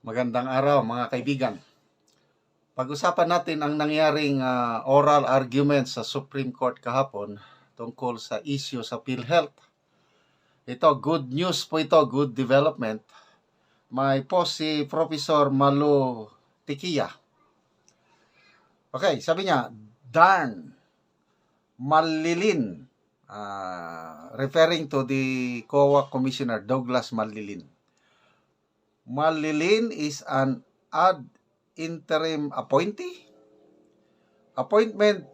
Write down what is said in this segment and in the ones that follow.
Magandang araw mga kaibigan. Pag-usapan natin ang nangyaring oral argument sa Supreme Court kahapon tungkol sa issue sa PhilHealth. Ito, good news po ito, good development. May po si Professor Malu Tikia. Okay, sabi niya, darn, Malilin, referring to the COA Commissioner Douglas Malilin. Malilin is an ad interim appointee. Appointment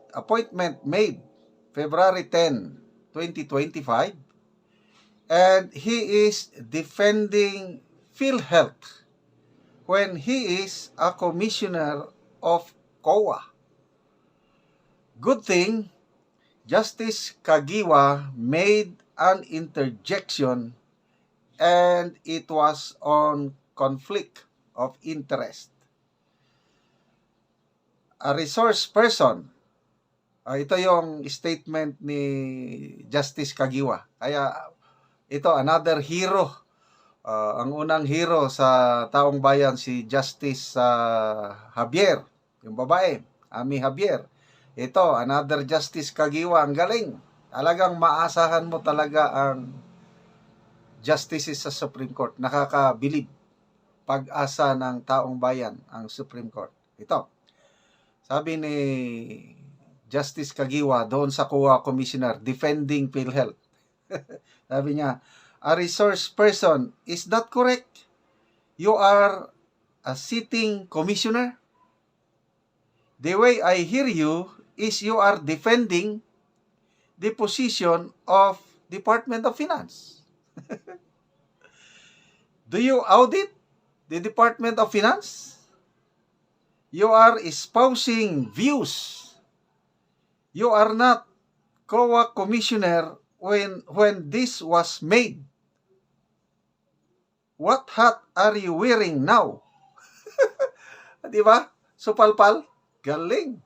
made February 10, 2025, and he is defending PhilHealth when he is a commissioner of COA. Good thing Justice Kagiwa made an interjection and it was on conflict of interest. A resource person, ito yung statement ni Justice Kagiwa. Kaya ito, another hero. Ang unang hero sa taong bayan si Justice Javier, yung babae, Ami Javier. Ito, another Justice Kagiwa, ang galing. Talagang maasahan mo talaga ang justices sa Supreme Court. Nakakabilib. Pag-asa ng taong bayan ang Supreme Court. Ito, sabi ni Justice Kagiwa doon sa COA Commissioner defending PhilHealth. Sabi niya, a resource person, is that correct? You are a sitting commissioner? The way I hear you is you are defending the position of Department of Finance. Do you audit the Department of Finance? You are espousing views. You are not COA commissioner when this was made. What hat are you wearing now? Di ba? Supalpal? Galing.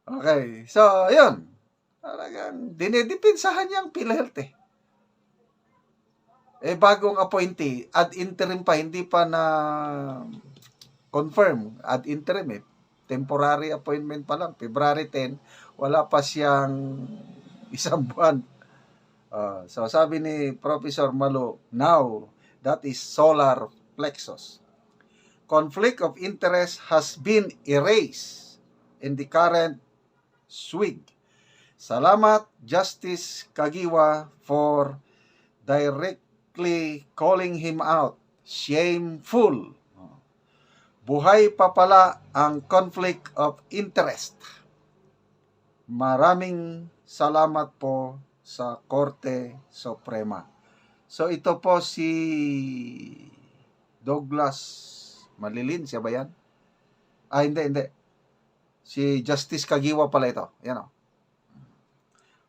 Okay. So, ayun. Talagang dinedipinsahan niya ang PhilHealth eh. Bagong appointee, ad interim pa, hindi pa na confirm, ad interim eh. Temporary appointment pa lang, February 10, wala pa siyang isang buwan. So sabi ni Professor Malu, now that is solar plexus. Conflict of interest has been erased in the current SWIG. Salamat Justice Kagiwa for directly calling him out. Shameful. Buhay pa pala ang conflict of interest. Maraming salamat po sa Korte Suprema. So ito po si Douglas Malilin, siya ba yan? Hindi. Si Justice Kagiwa pala ito. Yan o.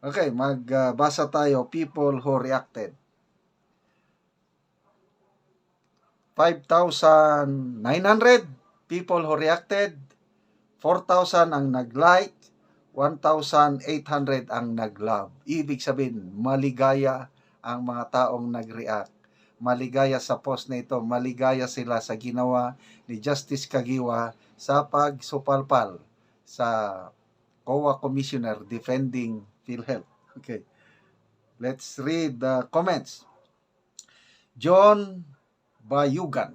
Okay, magbasa tayo. People who reacted. 5,900 people who reacted. 4,000 ang nag-like. 1,800 ang nag-love. Ibig sabihin, maligaya ang mga taong nag-react. Maligaya sa post na ito. Maligaya sila sa ginawa ni Justice Kagiwa sa pagsupalpal sa COA Commissioner defending PhilHealth. Okay. Let's read the comments. John Bayugan.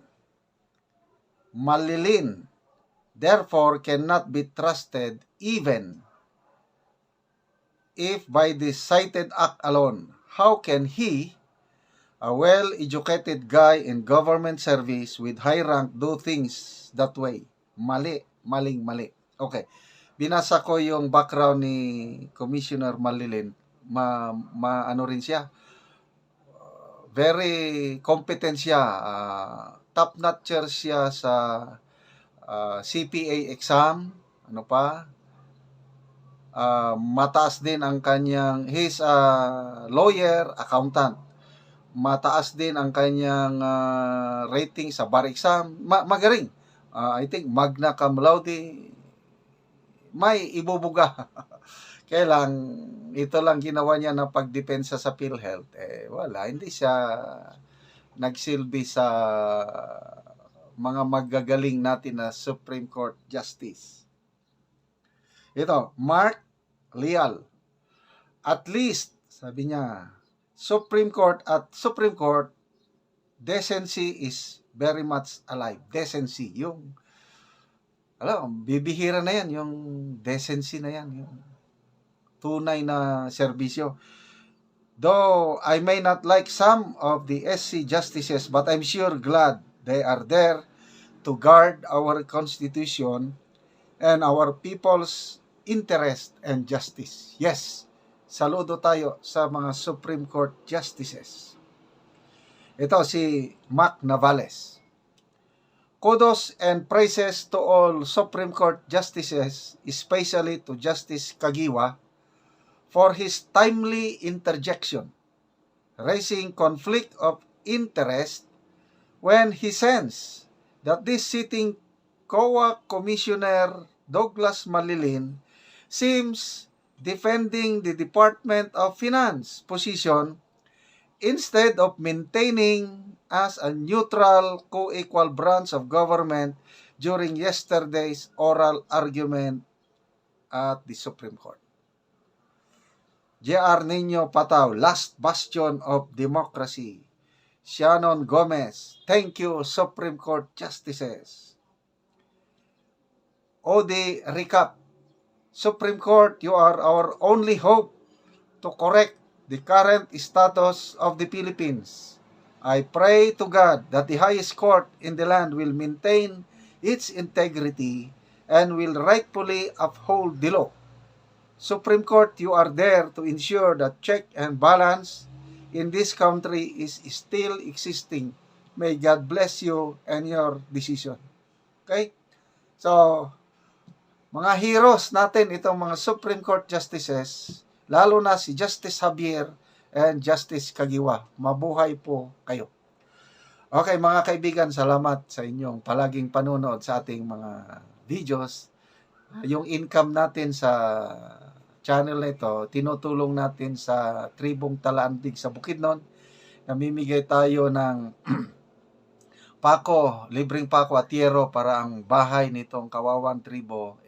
Malilin, therefore cannot be trusted even if by the cited act alone. How can he, a well-educated guy in government service with high rank, do things that way? Mali. Okay. Binasa ko yung background ni Commissioner Malilin. Ano rin siya? Very competent siya. Top-notcher siya sa CPA exam. Ano pa? Mataas din ang kanyang, he's a lawyer, accountant. Mataas din ang kanyang rating sa bar exam. Magaling. I think magna cum laude, may ibubuga. Kaya lang, ito lang ginawa niya na pagdepensa sa PhilHealth. Wala, hindi siya nagsilbi sa mga magagaling natin na Supreme Court Justice. Ito, Mark Leal. At least, sabi niya, Supreme Court, decency is very much alive. Decency, yung, bibihira na yan, yung decency na yan, yung tunay na serbisyo. Though I may not like some of the SC justices, but I'm sure glad they are there to guard our Constitution and our people's interest and justice. Yes, saludo tayo sa mga Supreme Court Justices. Ito si Mac Navales. Kudos and praises to all Supreme Court Justices, especially to Justice Kagiwa, for his timely interjection, raising conflict of interest when he sensed that this sitting COA Commissioner Douglas Malilin seems defending the Department of Finance position instead of maintaining as a neutral, co-equal branch of government during yesterday's oral argument at the Supreme Court. J.R. Nino Pataw, last bastion of democracy. Shannon Gomez, thank you, Supreme Court Justices. Odi Recap, Supreme Court, you are our only hope to correct the current status of the Philippines. I pray to God that the highest court in the land will maintain its integrity and will rightfully uphold the law. Supreme Court, you are there to ensure that check and balance in this country is still existing. May God bless you and your decision. Okay? So, mga heroes natin itong mga Supreme Court Justices, lalo na si Justice Javier and Justice Kagiwa. Mabuhay po kayo. Okay, mga kaibigan, salamat sa inyong palaging panonood sa ating mga videos. Yung income natin sa channel nito, tinutulong natin sa tribong Talaandig sa Bukidnon. Namimigay tayo ng pako, libreng pako at yero para ang bahay nitong kawawang tribo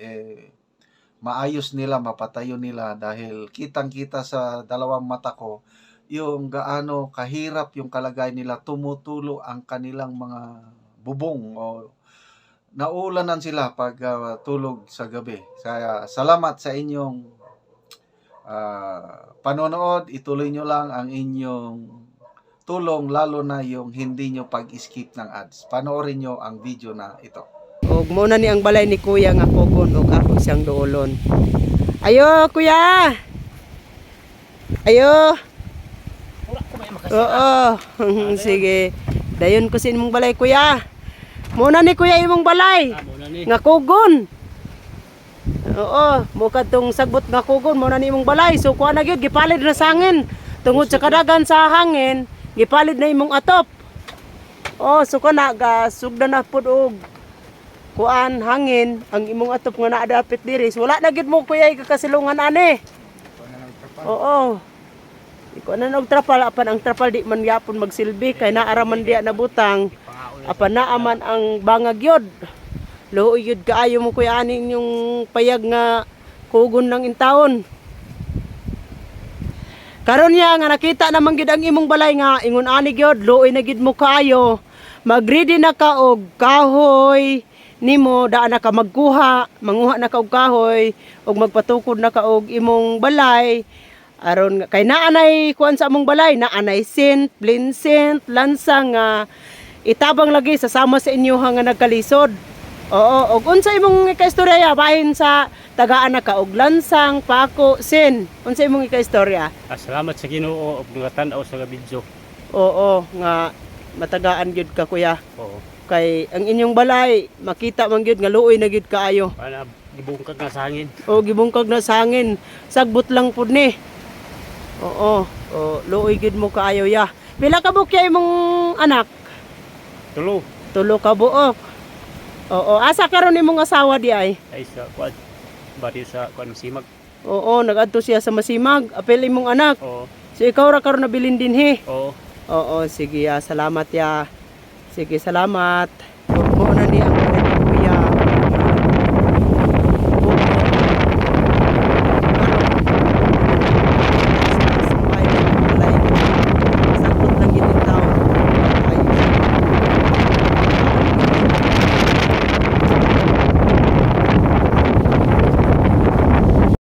maayos nila, mapatayo nila dahil kitang-kita sa dalawang mata ko yung gaano kahirap yung kalagay nila, tumutulo ang kanilang mga bubong o naulanan sila pag tulog sa gabi. Kaya salamat sa inyong panonood, ituloy nyo lang ang inyong tulong, lalo na yung hindi nyo pag-skip ng ads. Panoorin nyo ang video na ito. Og muna ni ang balay ni kuya nga kugon og ako siyang duolon. Ayo kuya. Ayo. Oo. Sige. Dayon ko sa imong balay kuya. Muna ni kuya imong balay. Nga kugon. Oo, mukha tong sagbot nga kugon mo na nimong balay. So kuha na gyud gipalid na sa hangin. Tungod sa kadagan sa hangin, gipalid na imong atop. Oh, so kana gasugda na pud og kuan hangin ang imong atop nga naa dapit diri. So, wala na gyud mo kuya kakasilungan ani. Oo. Iko na og trapal apan ang trapal di man gyapon magsilbi kay naara man diya na butang. Apan naa man ang bangag gyud. Luoy yun kaayo mo kuya aning yung payag nga kugon ng intawon. Karon niya nga nakita naman gid ang imong balay nga ingon ani gyud luoy na gid mo kaayo. Magready na ka og kahoy nimo daan na ka magkuha, manguha na ka og kahoy og magpatukod na ka og imong balay. Aron kay naanay kuan sa among balay, naanay sint, blinsint, lansang nga itabang lagi sa sama sa inyo nga nagkalisod. Oo, og unsa imong ikaistorya bahin sa tagaan na ka og lansang, pako, sin. Unsa imong ikaistorya? Salamat sa Ginoo og nagatan-aw sa video. Oo, nga matagaan gyud ka kuya. Oo. Kay ang inyong balay makita man gyud nga luoy na gyud kaayo. Para gibungkag na sa hangin. O gibungkag na sa hangin. Sagbot lang pud ni. Oo, luoy gyud mo kaayo ya. Pila ka bukya imong anak? Tulo. Tulo ka buok. Oo, asa karon imong asawa di ay? Ay sa kuan. Bari sa kuan Masimag. Oo, nagadto siya sa Masimag. Apel imong anak. Oo. So ikaw ra karon nabilin dinhi. Oo. Oo, sige, salamat ya. Sige, salamat. Mo na ni ang